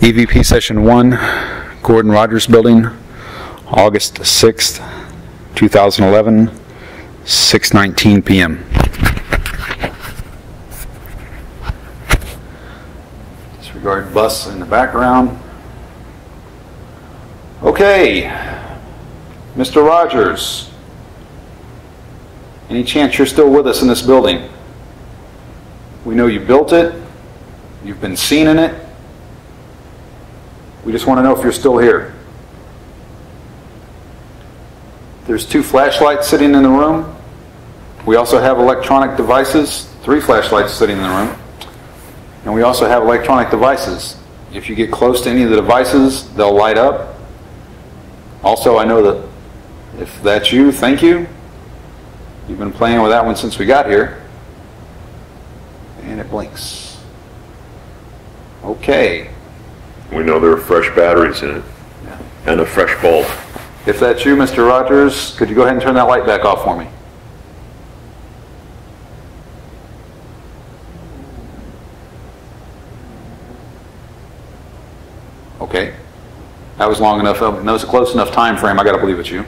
EVP Session 1, Gordon Rogers Building, August 6th, 2011, 6:19 p.m. Disregard bus in the background. Okay, Mr. Rogers, any chance you're still with us in this building? We know you built it, you've been seen in it. We just want to know if you're still here. There's 2 flashlights sitting in the room. We also have electronic devices, 3 flashlights sitting in the room. And we also have electronic devices. If you get close to any of the devices, they'll light up. Also, I know that if that's you, thank you. You've been playing with that one since we got here. And it blinks. Okay. We know there are fresh batteries in it, and a fresh bulb. If that's you, Mr. Rogers, could you go ahead and turn that light back off for me? Okay. That was long enough. That was a close enough time frame. I got to believe it's you.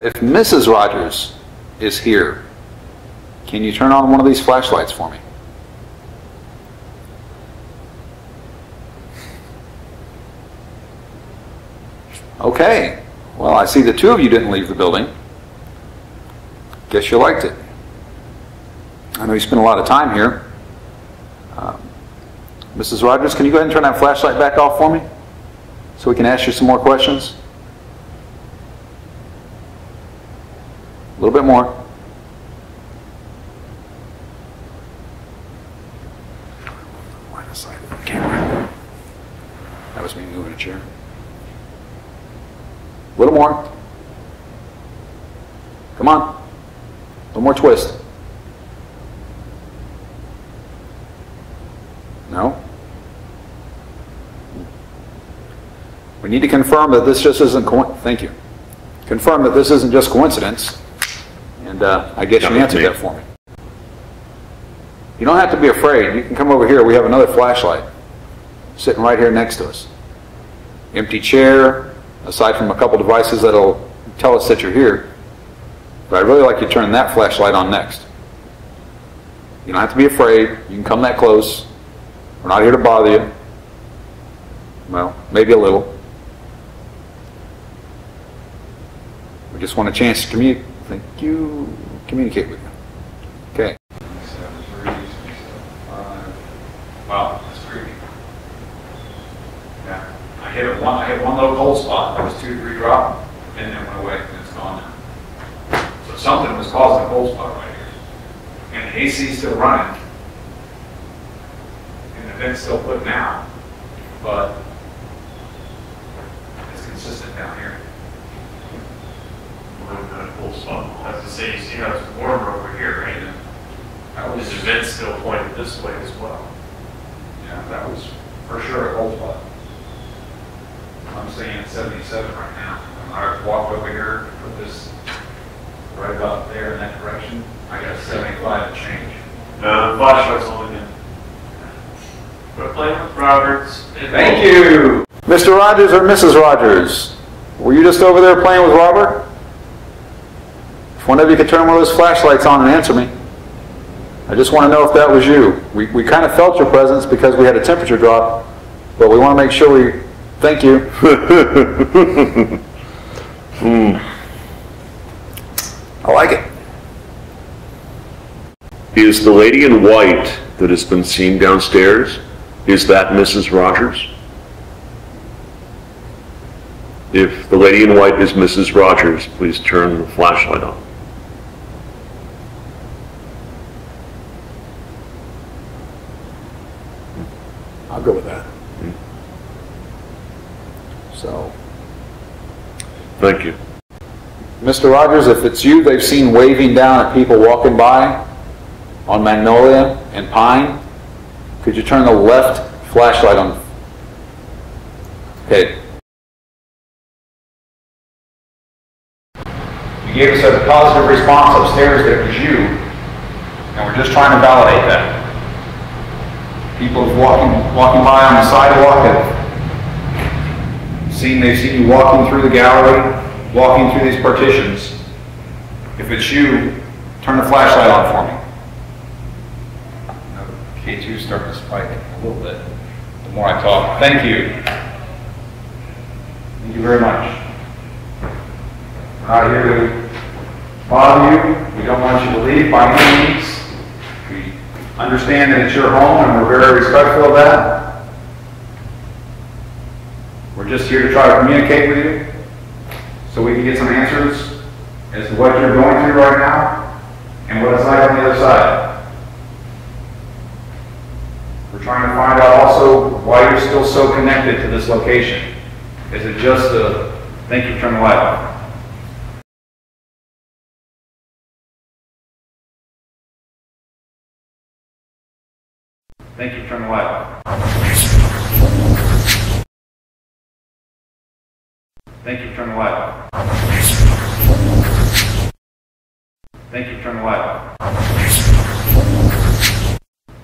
If Mrs. Rogers is here, can you turn on one of these flashlights for me? Okay. Well, I see the 2 of you didn't leave the building. Guess you liked it. I know you spent a lot of time here. Mrs. Rogers, can you go ahead and turn that flashlight back off for me so we can ask you some more questions? A little bit more. Line of sight of the camera. That was me moving a chair. A little more. Come on. A little more twist. No? We need to confirm that this just isn't thank you. Confirm that this isn't just coincidence. And I guess you answered that for me. You don't have to be afraid. You can come over here. We have another flashlight sitting right here next to us. Empty chair, aside from a couple devices that'll tell us that you're here. But I'd really like you turning that flashlight on next. You don't have to be afraid. You can come that close. We're not here to bother you. Well, maybe a little. We just want a chance to communicate with you. Okay. 7, 3, 6, 5. Wow, that's creepy. Yeah. I hit one little cold spot. That was 2-3 drop, and then it went away, and it's gone now. So something was causing a cold spot right here. And the AC's still running. And the vent's still putting out. But it's consistent down here. Cool spot. I have to say, you see how it's warmer over here, right? And That was, the vent still pointed this way as well. yeah, that was for sure a cold spot. I'm saying 77 right now. I walked over here, put this right about there in that direction. I got 75 to change. No, the flashlight's only in. But playing with Roberts. Thank you. Mr. Rogers or Mrs. Rogers, Were you just over there playing with Robert? If one of you could turn one of those flashlights on and answer me. I just want to know if that was you. We kind of felt your presence because we had a temperature drop, but we want to make sure we thank you. I like it. Is the lady in white that has been seen downstairs, is that Mrs. Rogers? If the lady in white is Mrs. Rogers, please turn the flashlight on. I'll go with that. So, Thank you. Mr. Rogers, if it's you they've seen waving down at people walking by on Magnolia and Pine, could you turn the left flashlight on? Okay. You gave us a positive response upstairs that it was you, and we're just trying to validate that. People walking by on the sidewalk they've seen you walking through the gallery, walking through these partitions. If it's you, turn the flashlight on for me. K2's starting to spike a little bit the more I talk. Thank you. Thank you very much. We're not here to bother you. We don't want you to leave by any means. We understand that it's your home and we're very respectful of that. We're just here to try to communicate with you so we can get some answers as to what you're going through right now and what it's like on the other side. We're trying to find out also why you're still so connected to this location. Is it just a, thank you, turn the light off. Thank you, turn the light off. Thank you, turn the light off. Thank you, turn the light off.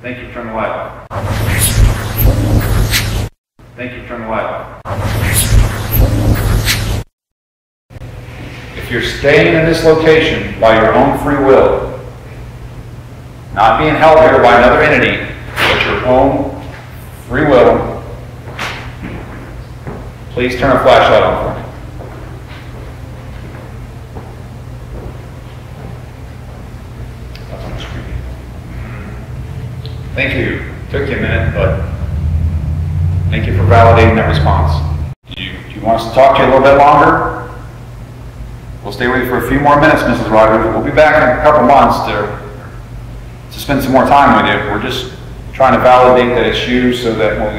Thank you, turn the light off. Thank you, turn the light off. If you're staying in this location by your own free will, not being held here by another entity, but your own free will, please turn a flashlight on for me. That's on the screen. Thank you. Took you a minute, but thank you for validating that response. Do you want us to talk to you a little bit longer? We'll stay with you for a few more minutes, Mrs. Rogers. We'll be back in a couple months to spend some more time with you. We're just trying to validate that it's you so that when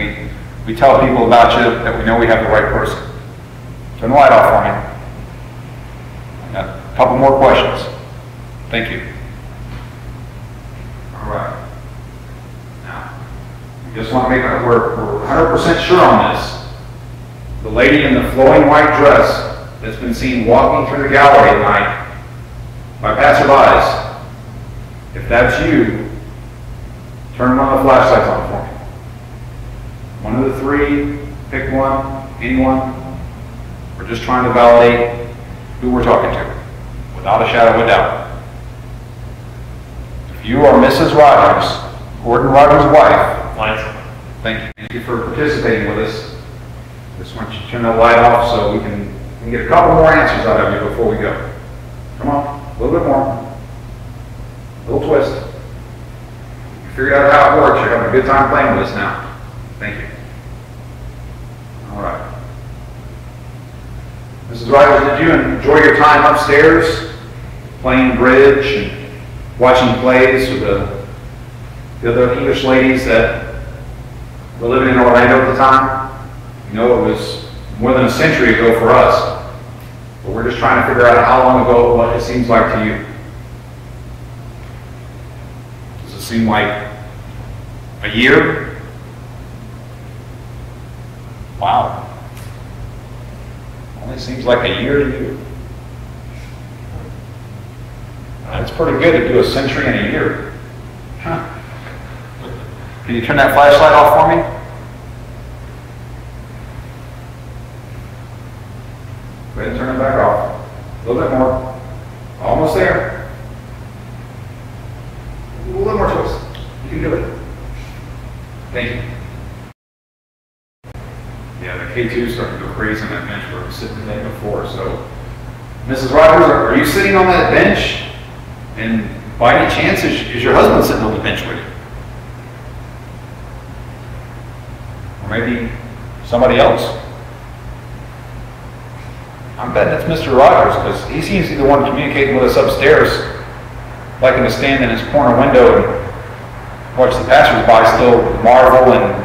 we tell people about you, that we know we have the right person. Turn the light off for me. I got a couple more questions. Thank you. All right. Now, we just want to make sure we're 100% sure on this. The lady in the flowing white dress that's been seen walking through the gallery at night by passerbys, if that's you, turn one of the flashlights on for me. One of the three, pick one, anyone. We're just trying to validate who we're talking to, without a shadow of a doubt. If you are Mrs. Rogers, Gordon Rogers' wife, Lights. thank you. Thank you for participating with us. Just want you to turn the light off so we can get a couple more answers out of you before we go. Come on, a little bit more. A little twist. You figured out how it works. You're having a good time playing with us now. Thank you. All right. Mrs. Rogers, did you enjoy your time upstairs playing bridge and watching plays with the other English ladies that were living in Orlando at the time? You know, it was more than a century ago for us, but we're just trying to figure out how long ago what it seems like to you. Does it seem like a year? Wow. Only seems like a year to you. That's pretty good to do a century in a year. Huh. Can you turn that flashlight off for me? Go ahead and turn it back off. A little bit more. Almost there. A little more twist. You can do it. Thank you. Yeah, the K2 is starting to go crazy on that bench where it was sitting the day before. So, Mrs. Rogers, are you sitting on that bench? And by any chance, is your husband sitting on the bench with you? Or maybe somebody else? I'm betting it's Mr. Rogers, because he seems to be the one communicating with us upstairs, liking to stand in his corner window and watch the passersby still marvel and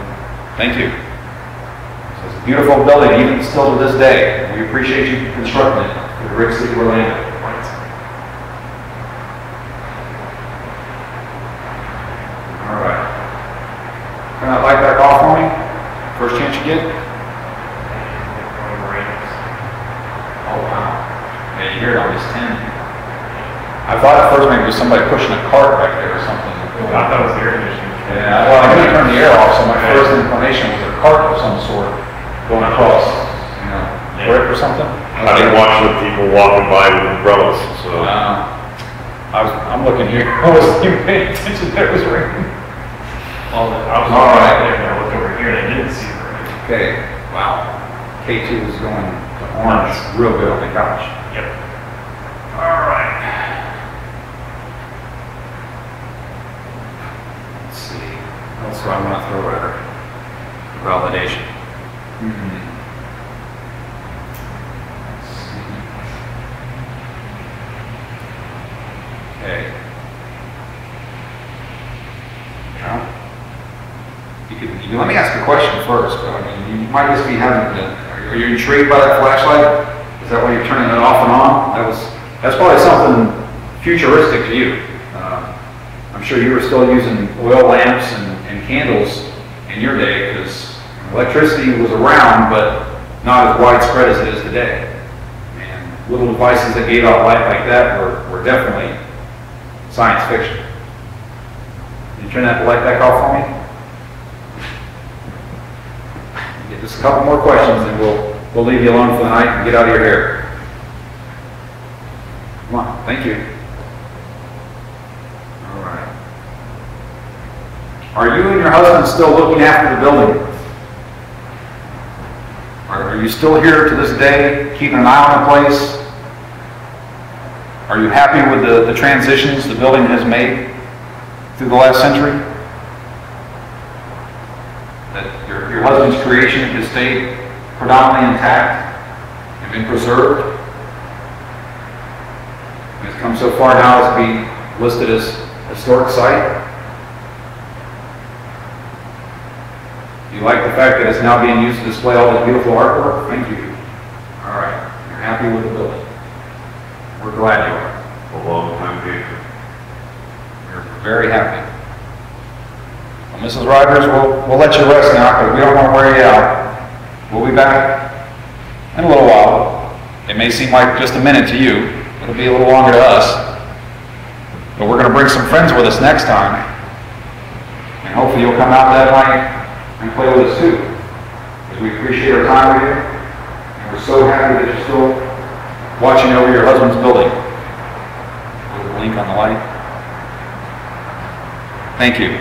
thank you. So it's a beautiful building, even still to this day. We appreciate you constructing it for the great city of Orlando. All right. Turn that light back off for me. First chance you get. Oh wow. Yeah, you hear it on this 10. I thought at first maybe it was somebody pushing a cart back there or something. I thought it was the air conditioning. Yeah, well, I couldn't turn the air off, so my first inclination was a cart of some sort going across, you know, brick or something. I've been watching the people walking by with umbrellas, so. I'm looking here. I wasn't even paying attention. There was raining. I was All right. there and I looked over here and I didn't see the rain. Okay, wow. K2 is going to orange real good on the couch. Yep. All right. Let's see. That's what I'm going to throw at her. Validation. Let's see. Okay. Well, let me ask a question first. I mean, you might just be having are you intrigued by that flashlight? Is that why you're turning it off and on? That's probably something futuristic to you. I'm sure you were still using oil lamps and candles in your day, because electricity was around, but not as widespread as it is today. And little devices that gave out light like that were definitely science fiction. Can you turn that light back off for me? Get just a couple more questions, and we'll leave you alone for the night and get out of your hair. Come on, thank you. All right. Are you and your husband still looking after the building? Are you still here to this day, keeping an eye on the place? Are you happy with the transitions the building has made through the last century? That your husband's creation has stayed predominantly intact and been preserved? And it's come so far now as to be listed as a historic site? Do you like the fact that it's now being used to display all this beautiful artwork? Thank you. All right. You're happy with the building. We're glad you are. A long time future. We're very happy. Well, Mrs. Rogers, we'll let you rest now, because we don't want to wear you out. We'll be back in a little while. It may seem like just a minute to you. It'll be a little longer to us. But we're going to bring some friends with us next time. And hopefully you'll come out that night and play with us too. Because we appreciate our time with you. And we're so happy that you're still watching over your husband's building. With a blink on the light. Thank you.